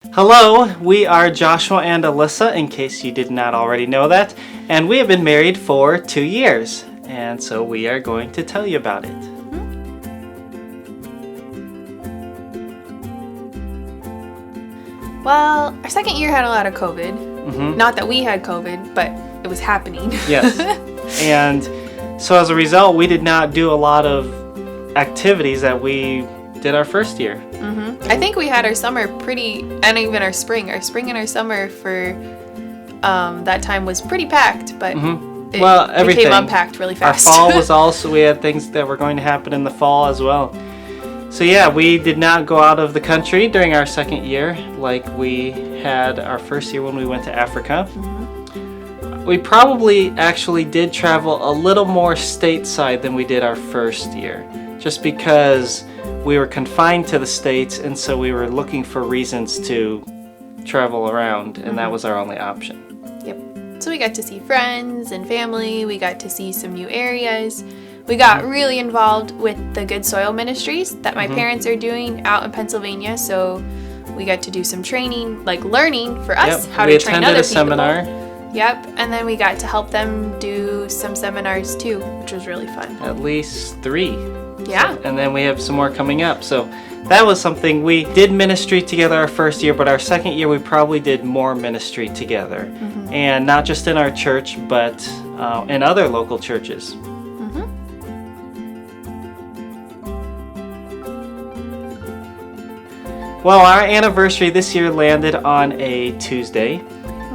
Hello, we are Joshua and Alyssa, in case you did not already know that, and we have been married for 2 years, and so we are going to tell you about it. Well, our second year had a lot of COVID. Not that we had COVID, but it was happening. Yes, and so as a result, we did not do a lot of activities that we did our first year. I think we had our summer and even our spring. Our spring and our summer for that time was pretty packed, but it became unpacked really fast. Our fall was also, we had things that were going to happen in the fall as well. So yeah, we did not go out of the country during our second year like we had our first year when we went to Africa. We probably actually did travel a little more stateside than we did our first year, just because we were confined to the States, and so we were looking for reasons to travel around, and that was our only option. Yep. So we got to see friends and family. We got to see some new areas. We got really involved with the Good Soil Ministries that my parents are doing out in Pennsylvania. So we got to do some training, like learning for us how to train other people. We attended a seminar. Yep, and then we got to help them do some seminars too, which was really fun. At least 3. Yeah. So, and then we have some more coming up. So that was something. We did ministry together our first year, but our second year we probably did more ministry together. And not just in our church, but in other local churches. Well, our anniversary this year landed on a Tuesday.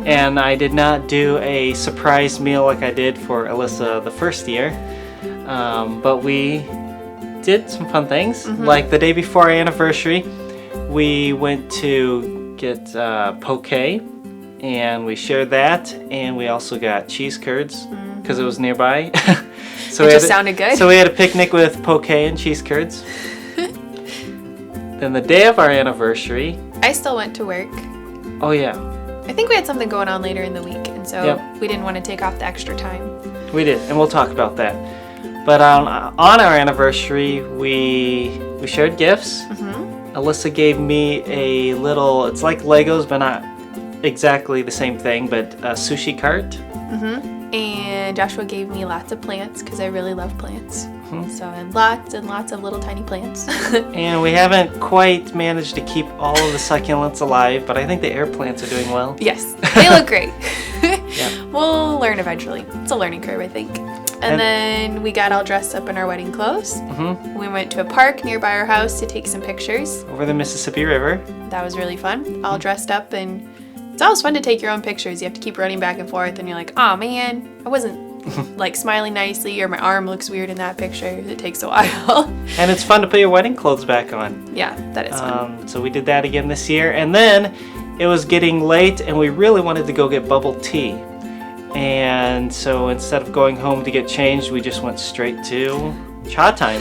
And I did not do a surprise meal like I did for Alyssa the first year. But we did some fun things. Like the day before our anniversary, we went to get poke, and we shared that. And we also got cheese curds because it was nearby. So it just sounded good. So we had a picnic with poke and cheese curds. Then the day of our anniversary, I still went to work. Oh yeah. I think we had something going on later in the week, and so we didn't want to take off the extra time. We did, and we'll talk about that. But on our anniversary, we shared gifts. Alyssa gave me a little, it's like Legos, but not exactly the same thing, but a sushi cart. And Joshua gave me lots of plants, because I really love plants. So, and lots of little tiny plants. And we haven't quite managed to keep all of the succulents alive, but I think the air plants are doing well. Yes, they look great. We'll learn eventually. It's a learning curve, I think. And then we got all dressed up in our wedding clothes. We went to a park nearby our house to take some pictures. Over the Mississippi River. That was really fun. All dressed up, and it's always fun to take your own pictures. You have to keep running back and forth, and you're like, oh man, I wasn't like smiling nicely, or my arm looks weird in that picture. It takes a while. And it's fun to put your wedding clothes back on. Yeah, that is fun. So we did that again this year. And then it was getting late, and we really wanted to go get bubble tea. And so instead of going home to get changed, we just went straight to cha time.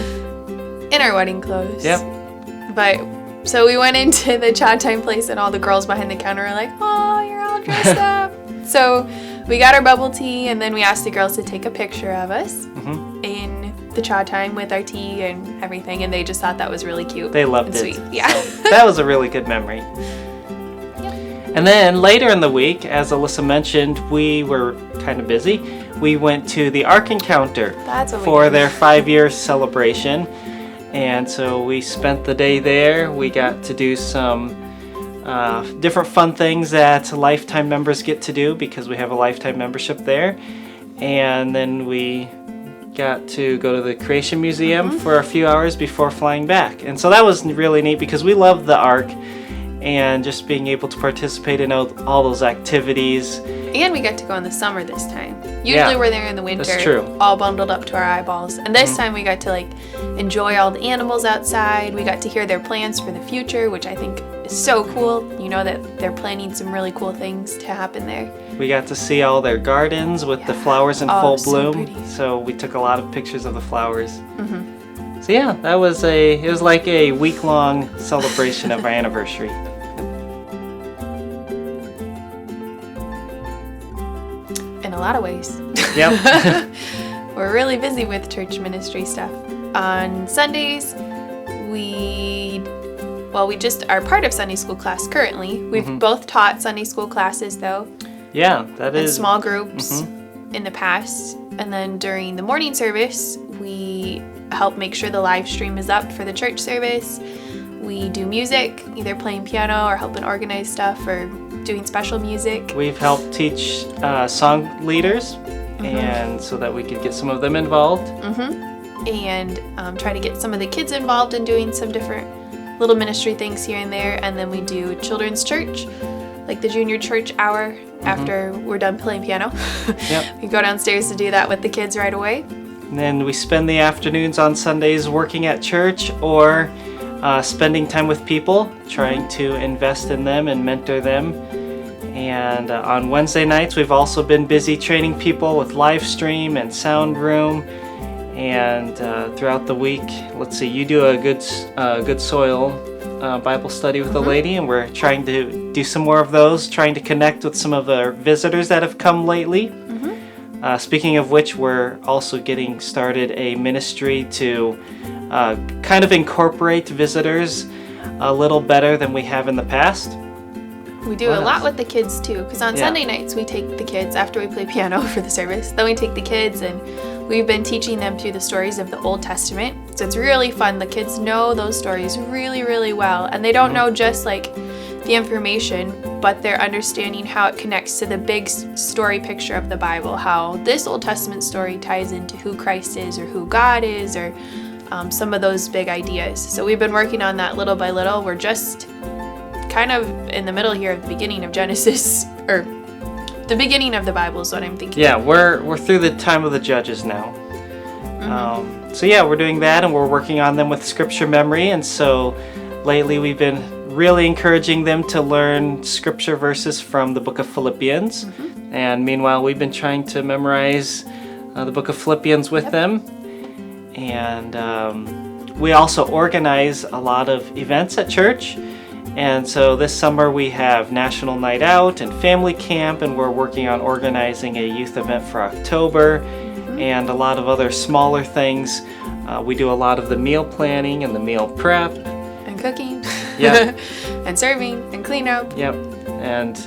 In our wedding clothes. Yep. But so we went into the cha time place, and all the girls behind the counter were like, oh, you're all dressed up. So we got our bubble tea, and then we asked the girls to take a picture of us in the cha time with our tea and everything, and they just thought that was really cute. They loved it. Sweet. Yeah. So that was a really good memory. And then later in the week, as Alyssa mentioned, we were kind of busy. We went to the Ark Encounter for their 5-year celebration. And so we spent the day there. We got to do some different fun things that lifetime members get to do because we have a lifetime membership there. And then we got to go to the Creation Museum for a few hours before flying back. And so that was really neat because we love the Ark and just being able to participate in all those activities. And we got to go in the summer this time. Usually we're there in the winter, that's true. All bundled up to our eyeballs. And this time we got to enjoy all the animals outside. We got to hear their plans for the future, which I think is so cool. You know that they're planning some really cool things to happen there. We got to see all their gardens with the flowers in full bloom. Pretty. So we took a lot of pictures of the flowers. So yeah, it was like a week-long celebration of our anniversary. In a lot of ways. Yep. We're really busy with church ministry stuff. On Sundays, we well, we just are part of Sunday school class currently. We've both taught Sunday school classes, though. Yeah, that is. In small groups in the past. And then during the morning service, we help make sure the live stream is up for the church service. We do music, either playing piano or helping organize stuff or doing special music. We've helped teach song leaders, and so that we could get some of them involved. And try to get some of the kids involved in doing some different little ministry things here and there. And then we do children's church, like the junior church hour after we're done playing piano. We go downstairs to do that with the kids right away. And then we spend the afternoons on Sundays working at church or spending time with people, trying to invest in them and mentor them. And on Wednesday nights, we've also been busy training people with live stream and sound room. And throughout the week, let's see, you do a good soil Bible study with a lady, and we're trying to do some more of those, trying to connect with some of our visitors that have come lately. Speaking of which, we're also getting started a ministry to kind of incorporate visitors a little better than we have in the past. We do a lot with the kids too, because on Sunday nights we take the kids after we play piano for the service. Then we take the kids and we've been teaching them through the stories of the Old Testament. So it's really fun. The kids know those stories really, really well. And they don't know just like the information, but they're understanding how it connects to the big story picture of the Bible, how this Old Testament story ties into who Christ is or who God is, or some of those big ideas. So we've been working on that little by little. We're just kind of in the middle here of the beginning of Genesis, or the beginning of the Bible is what I'm thinking. Yeah, we're through the time of the Judges now. So yeah, we're doing that, and we're working on them with scripture memory. And so lately we've been really encouraging them to learn scripture verses from the book of Philippians. And meanwhile, we've been trying to memorize the book of Philippians with them. And we also organize a lot of events at church. And so this summer we have National Night Out and Family Camp, and we're working on organizing a youth event for October and a lot of other smaller things. We do a lot of the meal planning and the meal prep. And cooking. Yep. And serving and cleanup. Yep. And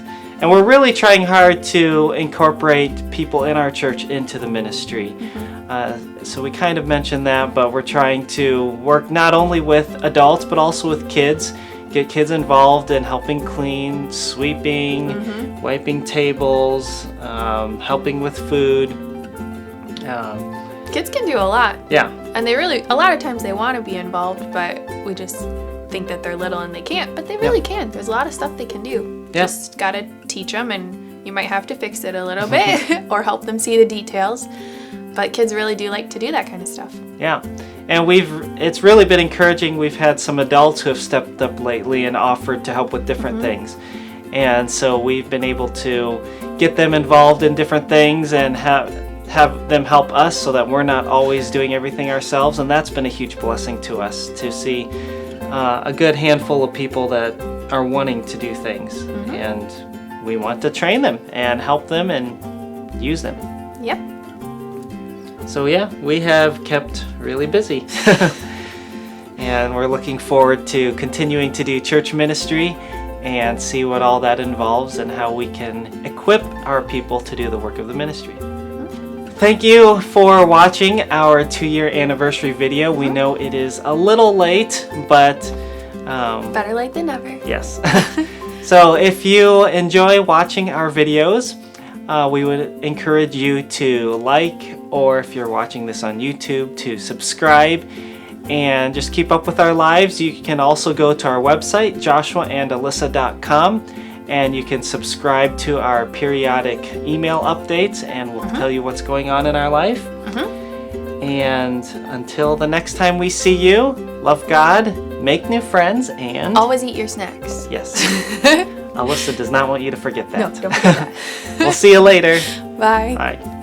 we're really trying hard to incorporate people in our church into the ministry. So we kind of mentioned that, but we're trying to work not only with adults but also with kids. Get kids involved in helping clean, sweeping, wiping tables, helping with food. Kids can do a lot. Yeah. And a lot of times they want to be involved, but we just think that they're little and they can't. But they really can. There's a lot of stuff they can do. Just got to teach them, and you might have to fix it a little bit or help them see the details. But kids really do like to do that kind of stuff. Yeah. And it's really been encouraging. We've had some adults who have stepped up lately and offered to help with different things. And so we've been able to get them involved in different things and have them help us so that we're not always doing everything ourselves. And that's been a huge blessing to us to see a good handful of people that are wanting to do things. And we want to train them and help them and use them. Yep. So yeah, we have kept really busy. And we're looking forward to continuing to do church ministry and see what all that involves and how we can equip our people to do the work of the ministry. Thank you for watching our 2-year anniversary video. We know it is a little late, but better late than never. Yes. So if you enjoy watching our videos, we would encourage you to like, or if you're watching this on YouTube, to subscribe and just keep up with our lives. You can also go to our website, joshuaandalyssa.com, and you can subscribe to our periodic email updates, and we'll tell you what's going on in our life. And until the next time we see you, love God, make new friends, and always eat your snacks. Yes. Alyssa does not want you to forget that. No, don't forget that. We'll see you later. Bye. Bye.